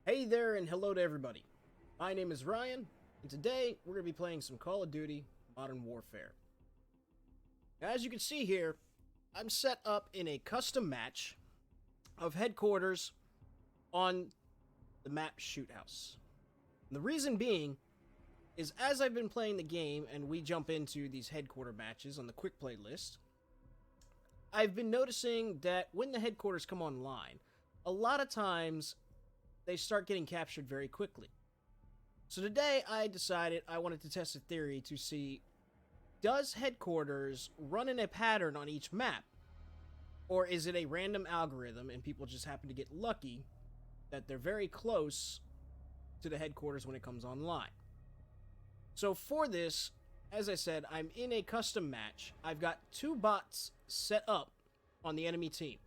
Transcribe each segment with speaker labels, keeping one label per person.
Speaker 1: Hey there and hello to everybody. My name is Ryan, and today we're going to be playing some Call of Duty Modern Warfare. Now, as you can see here, I'm set up in a custom match of headquarters on the map Shoot House. And the reason being is as I've been playing the game and we jump into these headquarter matches on the quick play list, I've been noticing that when the headquarters come online, a lot of times they start getting captured very quickly. So today I decided I wanted to test a theory to see, does headquarters run in a pattern on each map? Or is it a random algorithm and people just happen to get lucky that they're very close to the headquarters when it comes online? So for this, as I said, I'm in a custom match. I've got two bots set up on the enemy team.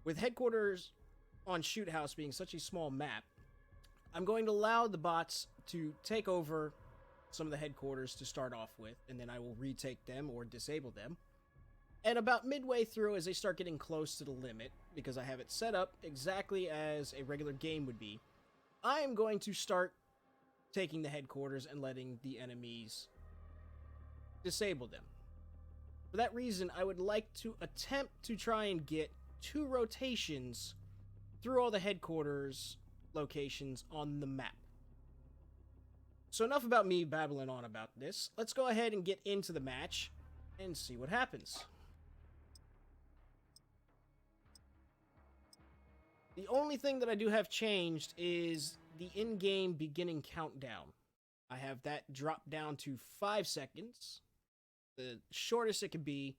Speaker 1: With headquarters on Shoot House being such a small map, I'm going to allow the bots to take over some of the headquarters to start off with, and then I will retake them or disable them. And about midway through, as they start getting close to the limit, because I have it set up exactly as a regular game would be, I am going to start taking the headquarters and letting the enemies disable them. For that reason, I would like to attempt to try and get 2 rotations through all the headquarters locations on the map. So enough about me babbling on about this. Let's go ahead and get into the match and see what happens. The only thing that I do have changed is the in-game beginning countdown. I have that dropped down to 5 seconds, the shortest it could be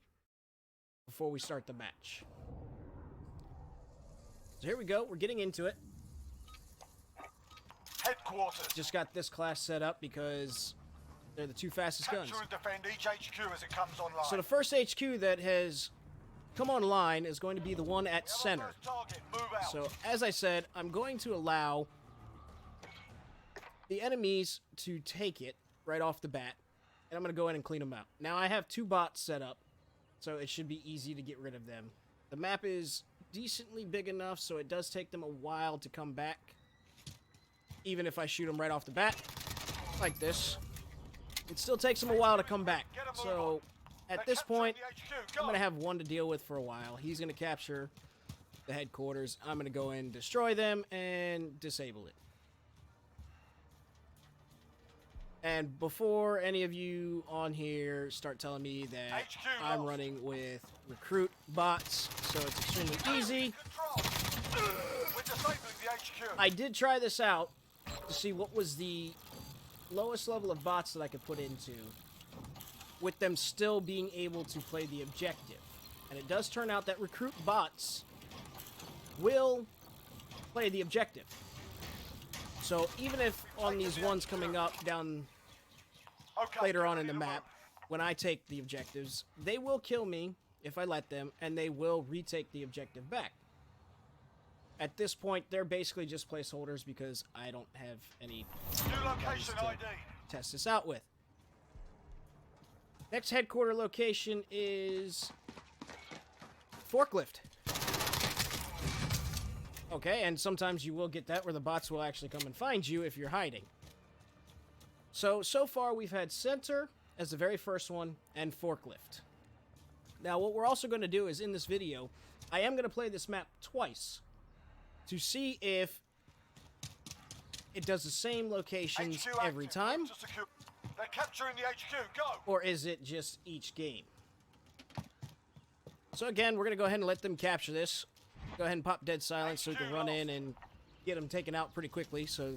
Speaker 1: before we start the match. So here we go, we're getting into it.
Speaker 2: Headquarters.
Speaker 1: Just got this class set up because they're the 2 fastest guns.
Speaker 2: Capture and defend each HQ as it comes online.
Speaker 1: So the first HQ that has come online is going to be the one at center.
Speaker 2: Target, move out.
Speaker 1: So as I said, I'm going to allow the enemies to take it right off the bat, and I'm going to go in and clean them out. Now I have 2 bots set up, so it should be easy to get rid of them. The map is decently big enough, so it does take them a while to come back. Even if I shoot them right off the bat, like this, it still takes them a while to come back. So at this point, I'm going to have one to deal with for a while. He's going to capture the headquarters. I'm going to go in, destroy them, and disable it. And before any of you on here start telling me that I'm running with recruit bots, so it's extremely easy, I did try this out to see what was the lowest level of bots that I could put into with them still being able to play the objective. And it does turn out that recruit bots will play the objective. So even if on these ones coming up down later on in the map, when I take the objectives, they will kill me if I let them, and they will retake the objective back. At this point, they're basically just placeholders because I don't have any
Speaker 2: location ID.
Speaker 1: Test this out with. Next headquarter location is Forklift. Okay, and sometimes you will get that where the bots will actually come and find you if you're hiding. So far we've had Center as the very first one and Forklift. Now what we're also going to do is in this video, I am going to play this map twice to see if it does the same locations every time,
Speaker 2: They're capturing the HQ, go!
Speaker 1: or is it just each game. So again, we're going to go ahead and let them capture this. Go ahead and pop dead silence so we can run in and get them taken out pretty quickly so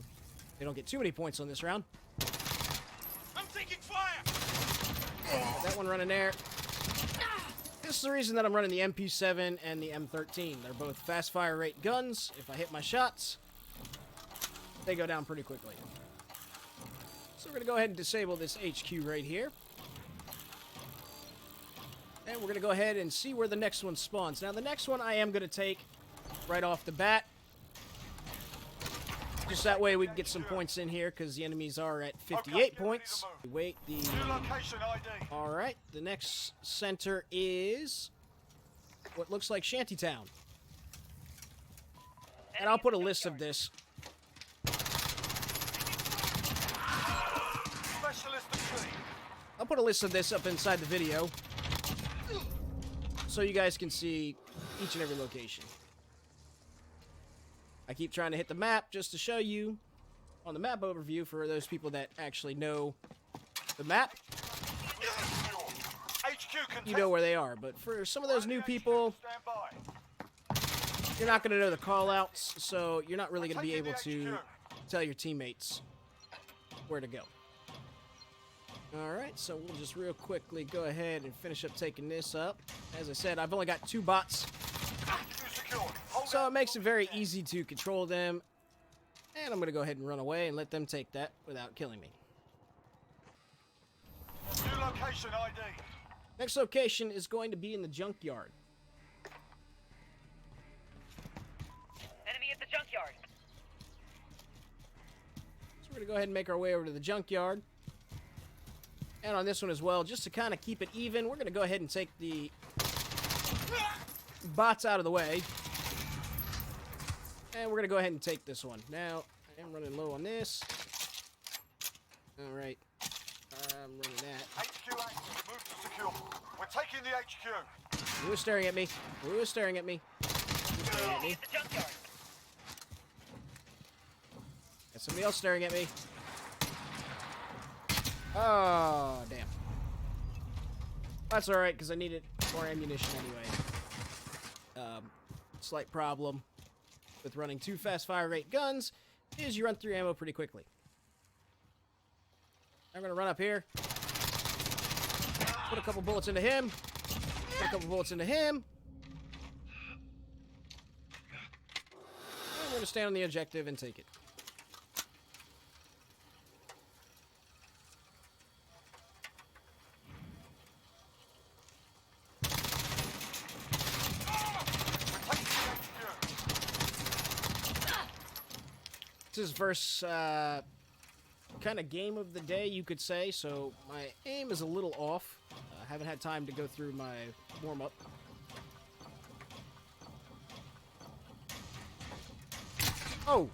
Speaker 1: they don't get too many points on this round.
Speaker 2: I'm taking fire!
Speaker 1: Get that one running there. This is the reason that I'm running the MP7 and the M13. They're both fast fire rate guns. If I hit my shots, they go down pretty quickly. So we're going to go ahead and disable this HQ right here. And we're going to go ahead and see where the next one spawns. Now the next one I am going to take right off the bat. Just that way we can get some points in here because the enemies are at 58 points. Wait, Alright, the next center is what looks like Shantytown. And I'll put a list of this I'll put a list of this up inside the video so you guys can see each and every location. I keep trying to hit the map just to show you on the map overview for those people that actually know the map. You know where they are, but for some of those new people, you're not going to know the call-outs, so you're not really going to be able to tell your teammates where to go. Alright, so we'll just real quickly go ahead and finish up taking this up. As I said, I've only got 2 bots, so it makes it very easy to control them. And I'm going to go ahead and run away and let them take that without killing me.
Speaker 2: New location ID.
Speaker 1: Next location is going to be in the junkyard.
Speaker 3: Enemy at the junkyard.
Speaker 1: So we're going to go ahead and make our way over to the junkyard. And on this one as well, just to kind of keep it even, we're going to go ahead and take the bots out of the way. And we're going to go ahead and take this one. Now, I am running low on this. Alright. I'm running that.
Speaker 2: HQ active. Move to secure. We're taking the HQ.
Speaker 1: Who is staring at me? Who is staring at me? Who's staring at me?
Speaker 3: At the junkyard.
Speaker 1: Got somebody else staring at me. Oh, damn. That's alright, because I needed more ammunition anyway. Slight problem with running 2 fast fire rate guns is you run through ammo pretty quickly. I'm going to run up here. Put a couple bullets into him. Put a couple bullets into him. And we're going to stand on the objective and take it. This is first kind of game of the day, you could say, so my aim is a little off. I haven't had time to go through my warm-up. Oh!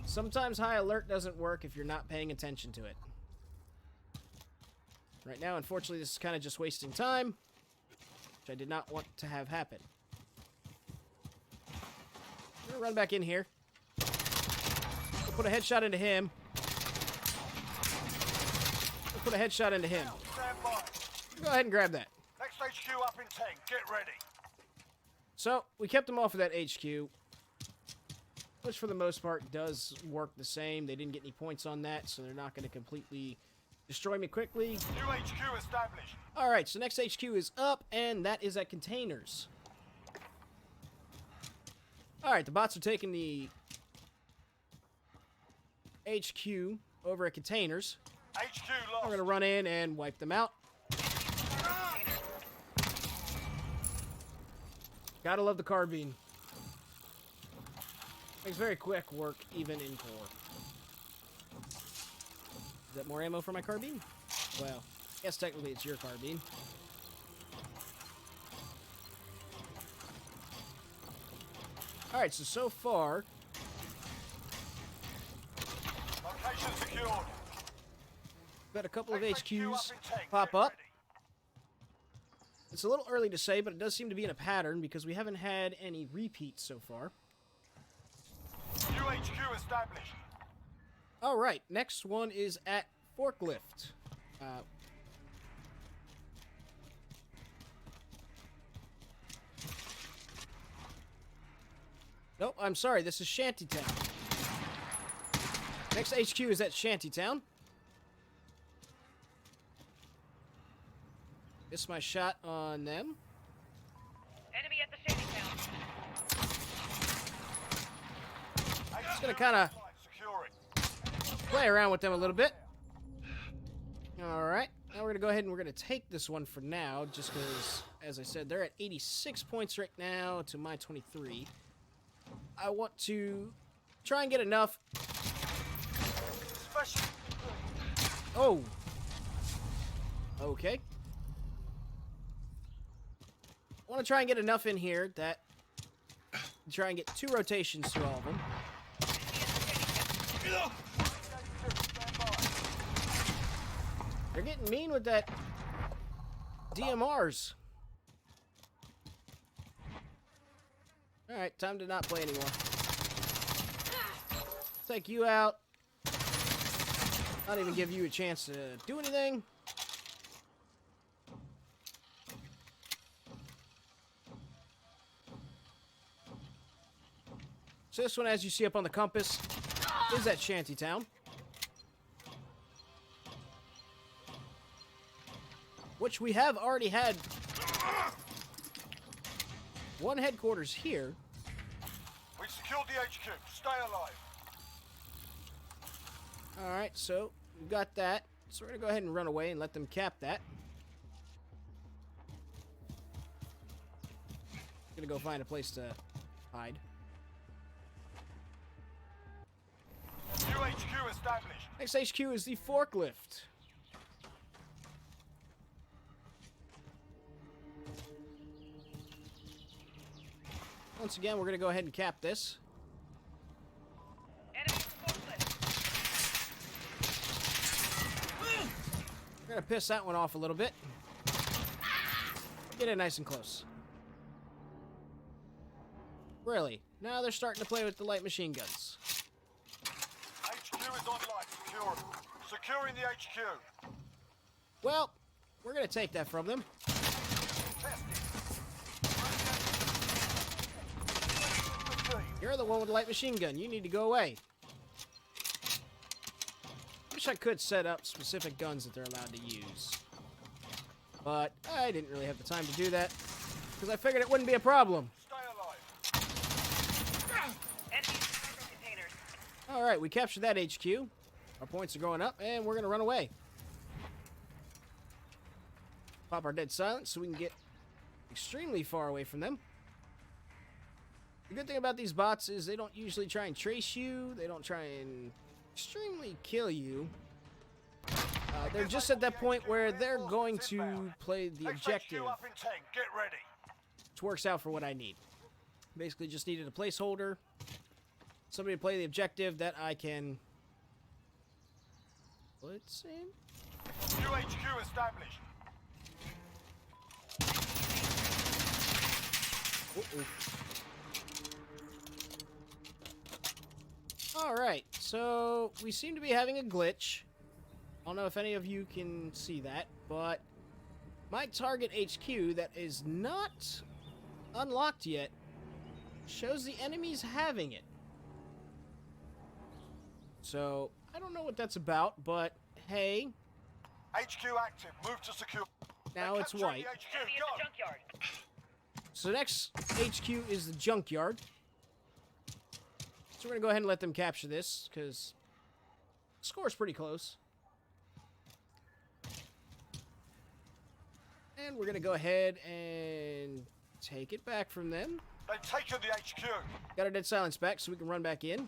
Speaker 1: Sometimes high alert doesn't work if you're not paying attention to it. Right now, unfortunately, this is kind of just wasting time, which I did not want to have happen. I'm going to run back in here. Put a headshot into him. Put a headshot into him.
Speaker 2: Stand by.
Speaker 1: Go ahead and grab that.
Speaker 2: Next HQ up in 10. Get ready.
Speaker 1: So, we kept them off of that HQ, which for the most part does work the same. They didn't get any points on that, so they're not going to completely destroy me quickly.
Speaker 2: New HQ established.
Speaker 1: Alright, so next HQ is up, and that is at containers. Alright, the bots are taking the HQ over at containers.
Speaker 2: HQ
Speaker 1: I'm
Speaker 2: lost.
Speaker 1: going to run in and wipe them out. Gotta love the carbine. Makes very quick work, even in core. Is that more ammo for my carbine? Well, I guess technically it's your carbine. Alright, so far,
Speaker 2: Location secured.
Speaker 1: got a couple of
Speaker 2: Next HQ
Speaker 1: HQs
Speaker 2: up in 10.
Speaker 1: pop
Speaker 2: Get
Speaker 1: up.
Speaker 2: ready.
Speaker 1: It's a little early to say, but it does seem to be in a pattern because we haven't had any repeats so far.
Speaker 2: New HQ established.
Speaker 1: Alright, next one is at Forklift. Nope, I'm sorry, this is Shantytown. Next HQ is at Shantytown. Missed my shot on them.
Speaker 3: Enemy at the Shantytown.
Speaker 1: Just gonna kind of
Speaker 2: Securing.
Speaker 1: play around with them a little bit. Alright, now we're gonna go ahead and we're gonna take this one for now, just because, as I said, they're at 86 points right now to my 23. I want to try and get enough.
Speaker 2: Special.
Speaker 1: Oh! Okay. I want to try and get enough in here that try and get 2 rotations through all of them. They're getting mean with that DMRs. Alright, time to not play anymore. Take you out. Not even give you a chance to do anything. So this one, as you see up on the compass, is at Shantytown. Which we have already had one headquarters here.
Speaker 2: We secured the HQ. Stay alive.
Speaker 1: Alright, so we've got that. So we're going to go ahead and run away and let them cap that. Gonna go find a place to hide.
Speaker 2: New HQ established.
Speaker 1: Next HQ is the Forklift. Once again, we're going to go ahead and cap this.
Speaker 3: Enemy at the forklift.
Speaker 1: We're going to piss that one off a little bit. Get it nice and close. Really? Now they're starting to play with the light machine guns.
Speaker 2: HQ is online. Secure. Securing the HQ.
Speaker 1: Well, we're going to take that from them. You're the one with the light machine gun. You need to go away. Wish I could set up specific guns that they're allowed to use. But I didn't really have the time to do that. Because I figured it wouldn't be a problem.
Speaker 2: Stay alive.
Speaker 3: Enemy cargo containers.
Speaker 1: Alright, we captured that HQ. Our points are going up, and we're going to run away. Pop our dead silence so we can get extremely far away from them. The good thing about these bots is they don't usually try and trace you. They don't try and extremely kill you. They're just at that point where they're going to play the objective,
Speaker 2: HQ up in 10. Get ready.
Speaker 1: which works out for what I need. Basically just needed a placeholder. Somebody to play the objective that I can... What's in?
Speaker 2: New HQ established.
Speaker 1: Uh-oh. Alright, so we seem to be having a glitch. I don't know if any of you can see that, but my target HQ that is not unlocked yet shows the enemies having it. So, I don't know what that's about, but hey,
Speaker 2: HQ active. Move to secure.
Speaker 1: now it's
Speaker 2: Capturing
Speaker 1: white.
Speaker 2: the HQ.
Speaker 3: Enemy
Speaker 2: Go.
Speaker 3: at the junkyard.
Speaker 1: So next HQ is the Junkyard. So we're going to go ahead and let them capture this, because the score's pretty close. And we're going to go ahead and take it back from them.
Speaker 2: They've taken the HQ.
Speaker 1: Got our dead silence back so we can run back in.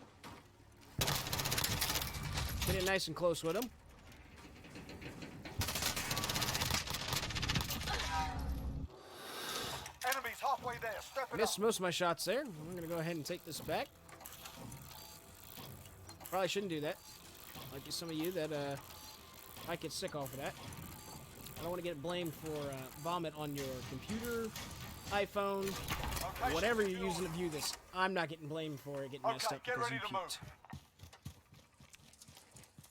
Speaker 1: Get in nice and close with them.
Speaker 2: Enemies halfway there. Step it
Speaker 1: Missed
Speaker 2: up.
Speaker 1: most of my shots there. I'm going to go ahead and take this back. Probably shouldn't do that. Might be some of you that might get sick off of that. I don't want to get blamed for vomit on your computer, iPhone,
Speaker 2: Okay,
Speaker 1: whatever you're
Speaker 2: secure.
Speaker 1: using to view this. I'm not getting blamed for it getting messed
Speaker 2: Okay,
Speaker 1: up
Speaker 2: get
Speaker 1: because
Speaker 2: ready
Speaker 1: you
Speaker 2: to move.
Speaker 1: puked.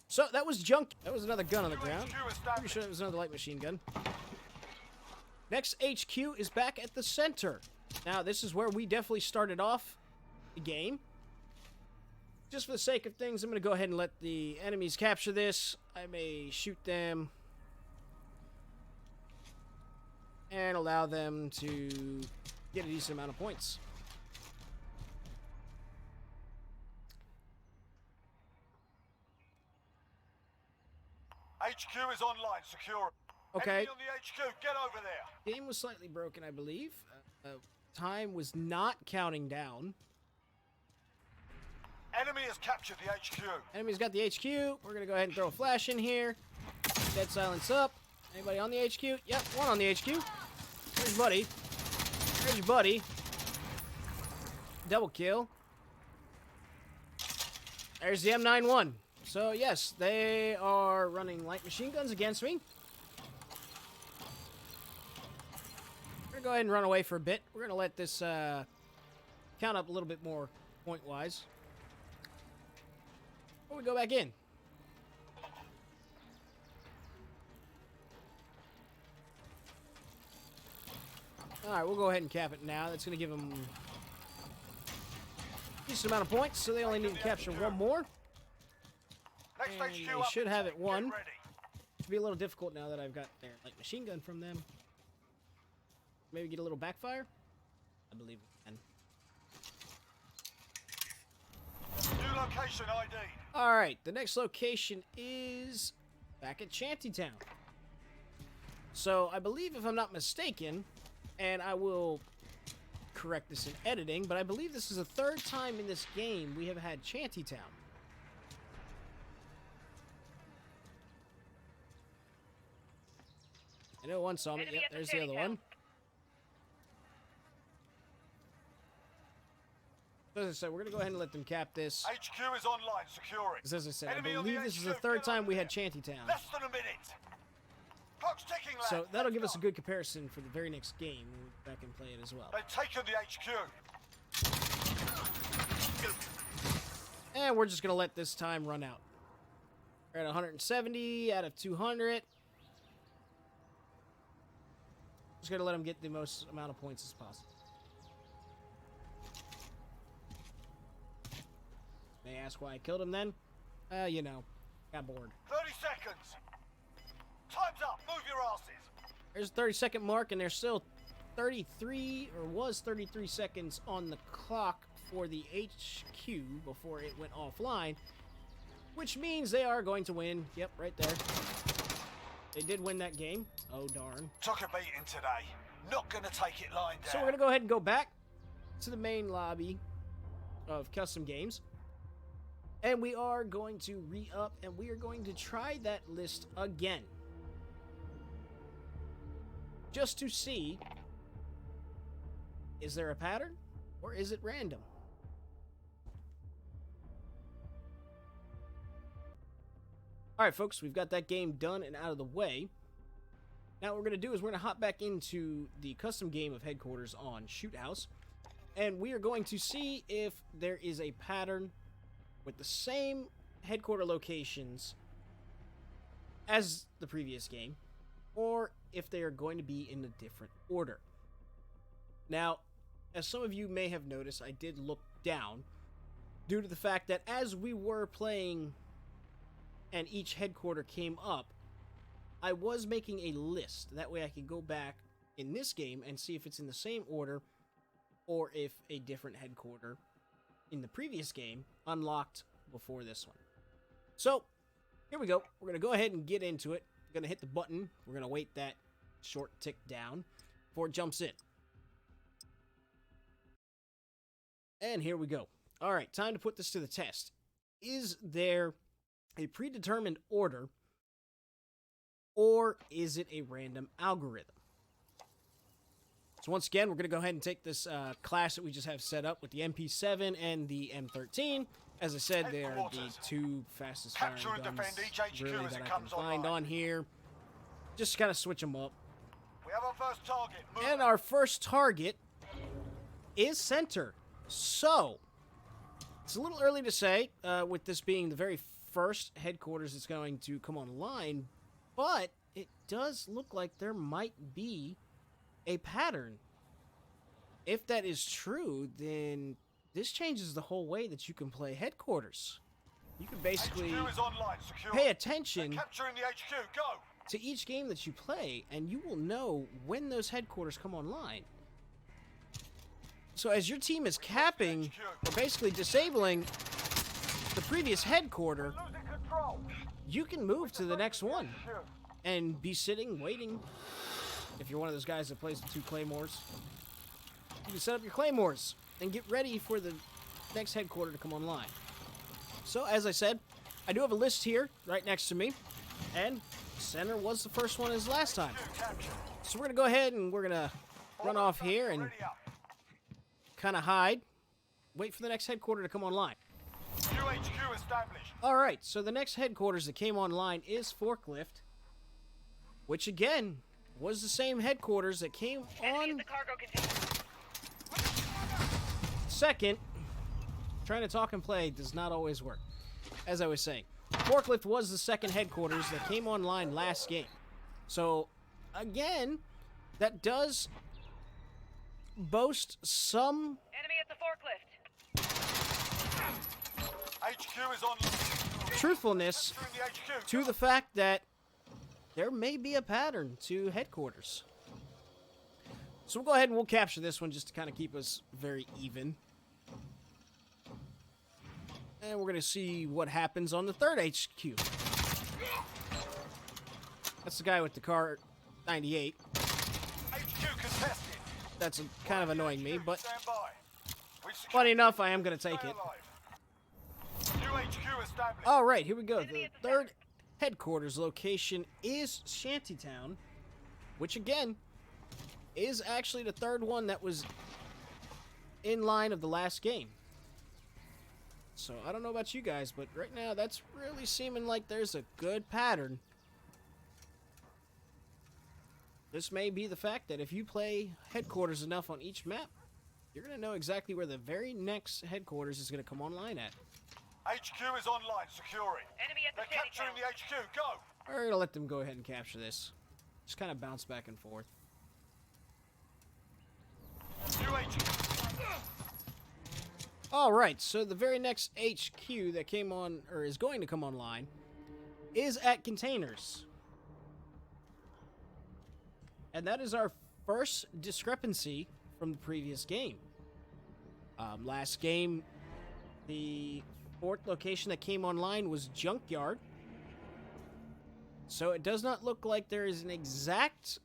Speaker 1: So that was junk. That was another gun on the ground.
Speaker 2: HQ
Speaker 1: Pretty
Speaker 2: established.
Speaker 1: sure it was another light machine gun. Next HQ is back at the center. Now this is where we definitely started off the game. Just for the sake of things, I'm going to go ahead and let the enemies capture this. I may shoot them and allow them to get a decent amount of points.
Speaker 2: HQ is online. Secure.
Speaker 1: Okay.
Speaker 2: Enemy on the HQ. Get over there.
Speaker 1: Game was slightly broken, I believe. Time was not counting down.
Speaker 2: Enemy has captured the HQ.
Speaker 1: Enemy's got the HQ. We're going to go ahead and throw a flash in here. Dead silence up. Anybody on the HQ? Yep, one on the HQ. There's Buddy. There's your buddy. Double kill. There's the M91. so yes, they are running light machine guns against me. We're gonna go ahead and run away for a bit. We're gonna let this count up a little bit more point-wise. Before we go back in. Alright, we'll go ahead and cap it now. That's going to give them a decent amount of points, so they only need to capture one more.
Speaker 2: Next
Speaker 1: And
Speaker 2: HQ
Speaker 1: they
Speaker 2: up.
Speaker 1: should have it
Speaker 2: Get
Speaker 1: won.
Speaker 2: ready.
Speaker 1: It'll be a little difficult now that I've got their light machine gun from them. Maybe get a little backfire? I believe we can.
Speaker 2: New location ID.
Speaker 1: Alright, the next location is back at Shantytown. So, I believe, if I'm not mistaken, and I will correct this in editing, but I believe this is the third time in this game we have had Shantytown. I know one saw me. Yep, there's the other one. So as I said, we're going to go ahead and let them cap this.
Speaker 2: HQ is online. Securing.
Speaker 1: Because as I said, I
Speaker 2: Enemy on
Speaker 1: believe
Speaker 2: the
Speaker 1: this is
Speaker 2: HQ.
Speaker 1: the third
Speaker 2: Get
Speaker 1: time
Speaker 2: over
Speaker 1: we
Speaker 2: there.
Speaker 1: had Shantytown.
Speaker 2: Less than a minute. Clock's ticking, lads.
Speaker 1: So that'll
Speaker 2: Let's
Speaker 1: give us a
Speaker 2: go.
Speaker 1: good comparison for the very next game when we back and play it as well.
Speaker 2: They've taken the HQ.
Speaker 1: And we're just going to let this time run out. We're at 170 out of 200. Just going to let them get the most amount of points as possible. May ask why I killed him then? You know, got bored.
Speaker 2: 30 seconds. Time's up. Move your asses.
Speaker 1: There's a 30-second mark, and there's still 33, or was 33 seconds on the clock for the HQ before it went offline, which means they are going to win. Yep, right there. They did win that game. Oh, darn.
Speaker 2: Took a beating today. Not gonna take it lying down.
Speaker 1: So we're going to go ahead and go back to the main lobby of custom games. And we are going to re-up, and we are going to try that list again. Just to see, is there a pattern, or is it random? Alright, folks, we've got that game done and out of the way. Now what we're going to do is we're going to hop back into the custom game of Headquarters on Shoot House, and we are going to see if there is a pattern with the same headquarter locations as the previous game, or if they are going to be in a different order. Now, as some of you may have noticed, I did look down due to the fact that as we were playing and each headquarter came up, I was making a list. That way I could go back in this game and see if it's in the same order or if a different headquarter in the previous game unlocked before this one. So, here we go. We're going to go ahead and get into it. We're going to hit the button. We're going to wait that short tick down before it jumps in. And here we go. Alright, time to put this to the test. Is there a predetermined order, or is it a random algorithm? So once again, we're going to go ahead and take this class that we just have set up with the MP7 and the M13. As I said, they are the two fastest firing
Speaker 2: Capture and
Speaker 1: guns
Speaker 2: defend each HQ
Speaker 1: really
Speaker 2: as
Speaker 1: that
Speaker 2: it
Speaker 1: I can
Speaker 2: comes
Speaker 1: find
Speaker 2: online.
Speaker 1: on here. Just kind of switch them up.
Speaker 2: We have our first target. Move
Speaker 1: And
Speaker 2: it.
Speaker 1: our first target is center. So, it's a little early to say, with this being the very first headquarters that's going to come online, but it does look like there might be a pattern. If that is true, then this changes the whole way that you can play headquarters. You can basically
Speaker 2: HQ is online. Secure.
Speaker 1: pay
Speaker 2: They're
Speaker 1: attention
Speaker 2: capturing the HQ. Go.
Speaker 1: to each game that you play, and you will know when those headquarters come online. So as your team is capping, or basically disabling the previous headquarter,
Speaker 2: Losing control.
Speaker 1: you can move to the next one
Speaker 2: HQ.
Speaker 1: and be sitting, waiting. If you're one of those guys that plays the two claymores, you can set up your claymores and get ready for the next headquarter to come online. So as I said, I do have a list here right next to me, and center was the first one as last time.
Speaker 2: HQ captured.
Speaker 1: So we're gonna go ahead and we're gonna run off here and
Speaker 2: Ready up.
Speaker 1: kind of hide, wait for the next headquarter to come online.
Speaker 2: HQ HQ established.
Speaker 1: Alright, so the next headquarters that came online is Forklift, which again was the same headquarters that came
Speaker 3: Enemy in
Speaker 1: on
Speaker 3: the cargo container.
Speaker 1: second. Trying to talk and play does not always work. As I was saying, Forklift was the second headquarters that came online last game. So, again, that does boast some
Speaker 3: Enemy at the forklift.
Speaker 2: HQ is on.
Speaker 1: truthfulness
Speaker 2: Capturing the HQ.
Speaker 1: to the fact that there may be a pattern to headquarters. So we'll go ahead and we'll capture this one just to kind of keep us very even. And we're going to see what happens on the third HQ. That's the guy with the car 98.
Speaker 2: HQ contested.
Speaker 1: That's kind of annoying me, but
Speaker 2: Stand by. We've secured
Speaker 1: funny enough, I am going to take
Speaker 2: Stay
Speaker 1: it.
Speaker 2: alive. New HQ established.
Speaker 1: All right, here we go. The third headquarters location is Shantytown, which again is actually the third one that was in line of the last game. So I don't know about you guys, but right now that's really seeming like there's a good pattern. This may be the fact that if you play headquarters enough on each map, you're going to know exactly where the very next headquarters is going to come online at.
Speaker 2: HQ is online, securing.
Speaker 3: Enemy at the
Speaker 2: They're capturing
Speaker 3: Shantytown.
Speaker 2: the HQ. Go.
Speaker 1: We're going to let them go ahead and capture this. Just kind of bounce back and forth.
Speaker 2: New HQ.
Speaker 1: Alright, so the very next HQ that came on, or is going to come online, is at Containers. And that is our first discrepancy from the previous game. Last game, the fourth location that came online was Junkyard. So it does not look like there is an exact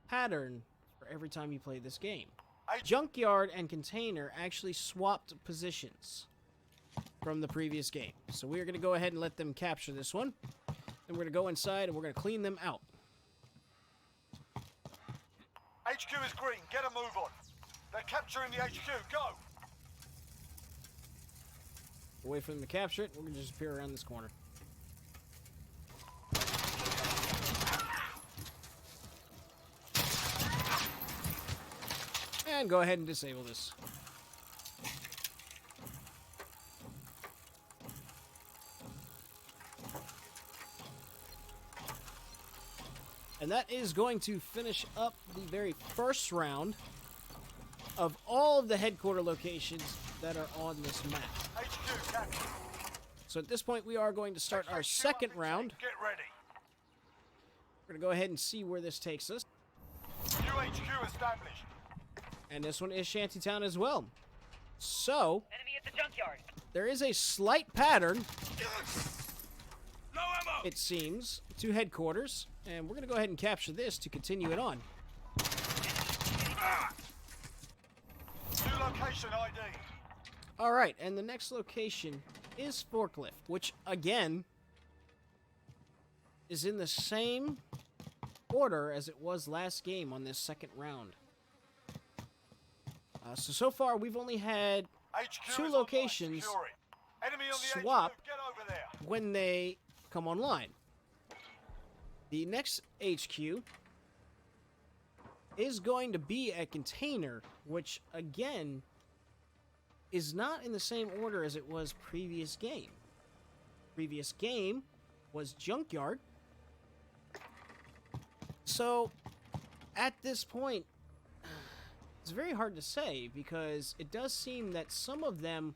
Speaker 1: pattern for every time you play this game. Junkyard and Container actually swapped positions from the previous game. So we're going to go ahead and let them capture this one. And we're going to go inside and we're going to clean them out.
Speaker 2: HQ is green. Get a move on. They're capturing the HQ. Go.
Speaker 1: We'll wait for them to capture it. We're going to just appear around this corner. And go ahead and disable this. And that is going to finish up the very first round of all of the headquarter locations that are on this map.
Speaker 2: HQ captured.
Speaker 1: So at this point, we are going to start our second round.
Speaker 2: Get ready.
Speaker 1: We're going to go ahead and see where this takes us.
Speaker 2: New HQ established.
Speaker 1: And this one is Shantytown as well. So,
Speaker 3: Enemy at the junkyard.
Speaker 1: there is a slight pattern,
Speaker 2: No ammo.
Speaker 1: it seems, to headquarters. And we're going to go ahead and capture this to continue it on.
Speaker 2: New location ID.
Speaker 1: Alright, and the next location is Forklift, which, again, is in the same order as it was last game on this second round. So far, we've only had
Speaker 2: HQ
Speaker 1: two
Speaker 2: is
Speaker 1: locations
Speaker 2: online, securing. Enemy on the
Speaker 1: swap
Speaker 2: HQ. Get over there.
Speaker 1: when they come online. The next HQ is going to be a Container, which, again, is not in the same order as it was previous game. Previous game was Junkyard. So, at this point, it's very hard to say because it does seem that some of them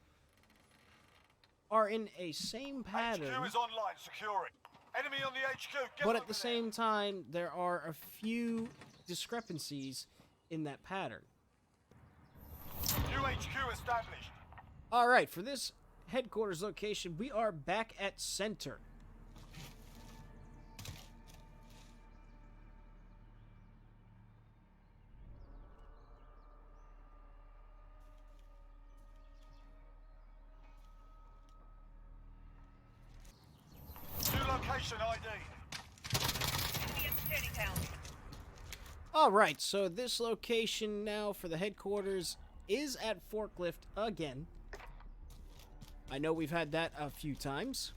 Speaker 1: are in a same pattern,
Speaker 2: HQ is online, securing. Enemy on the HQ. Get
Speaker 1: but
Speaker 2: over
Speaker 1: at the
Speaker 2: there.
Speaker 1: same time, there are a few discrepancies in that pattern.
Speaker 2: New HQ established.
Speaker 1: Alright, for this headquarters location, we are back at center.
Speaker 2: New location ID.
Speaker 3: Enemy at the Shantytown.
Speaker 1: Alright, so this location now for the headquarters is at Forklift again. I know we've had that a few times.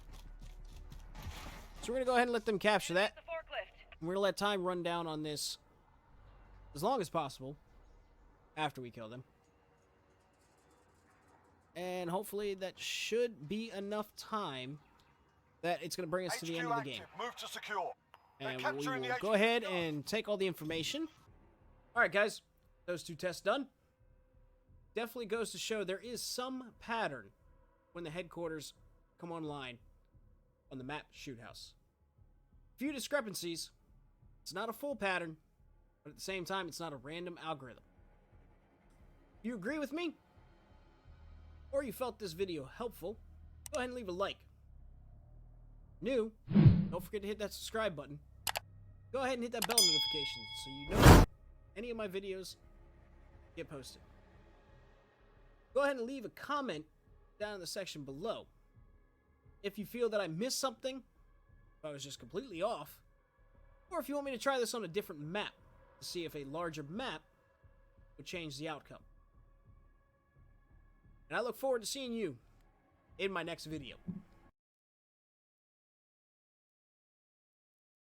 Speaker 1: So we're going to go ahead and let them capture that.
Speaker 3: The forklift.
Speaker 1: We're going to let time run down on this as long as possible after we kill them. And hopefully that should be enough time that it's going to bring us to the end of the game.
Speaker 2: Move to secure.
Speaker 1: And
Speaker 2: They're
Speaker 1: we
Speaker 2: capturing
Speaker 1: will
Speaker 2: the
Speaker 1: go
Speaker 2: HQ
Speaker 1: ahead
Speaker 2: now.
Speaker 1: and take all the information. Alright guys, those 2 tests done. Definitely goes to show there is some pattern when the headquarters come online on the map shoot house. Few discrepancies. It's not a full pattern, but at the same time it's not a random algorithm. If you agree with me, or you felt this video helpful, go ahead and leave a like. New, don't forget to hit that subscribe button. Go ahead and hit that bell notification so you know any of my videos get posted. Go ahead and leave a comment down in the section below. If you feel that I missed something, if I was just completely off, or if you want me to try this on a different map to see if a larger map would change the outcome. And I look forward to seeing you in my next video.